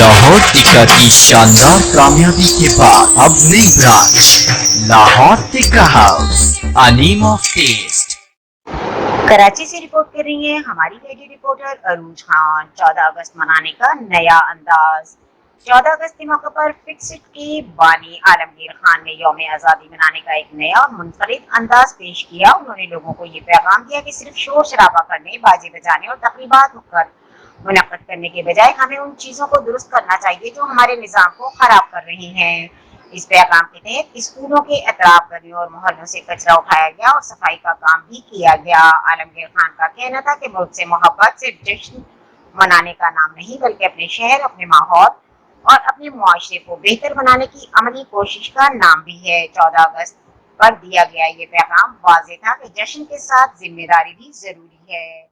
लाहौर टिक्का की शानदार कामयाबी के बाद अब नई branch Lahore tikka house, a name of taste। Karachi से रिपोर्ट कर रही हैं हमारी लेडी रिपोर्टर अरूज खान। 14 अगस्त मनाने का नया अंदाज। 14 अगस्त के मौके पर फिक्स इट के बानी आलमगीर खान ने यौम आज़ादी मनाने का एक नया और मुनफरिद अंदाज पेश किया। उन्होंने लोगों को ये पैगाम दिया कि सिर्फ शोर शराबा करने, बाजे बजाने और तकरीबात मुनक्कद करने के बजाय हमें उन चीज़ों को दुरुस्त करना चाहिए जो हमारे निज़ाम को खराब कर रही हैं। इस पैगाम के तहत स्कूलों के एतराब गलियों और मोहल्लों से कचरा उठाया गया और सफाई का काम भी किया गया। आलमगीर खान का कहना था कि मुल्क से मोहब्बत सिर्फ जश्न मनाने का नाम नहीं, बल्कि अपने शहर, अपने माहौल और अपने मुआशरे को बेहतर बनाने की अमली कोशिश का नाम भी है। 14 अगस्त पर दिया गया ये पैगाम वाज़ेह था कि जश्न के साथ जिम्मेदारी भी जरूरी है।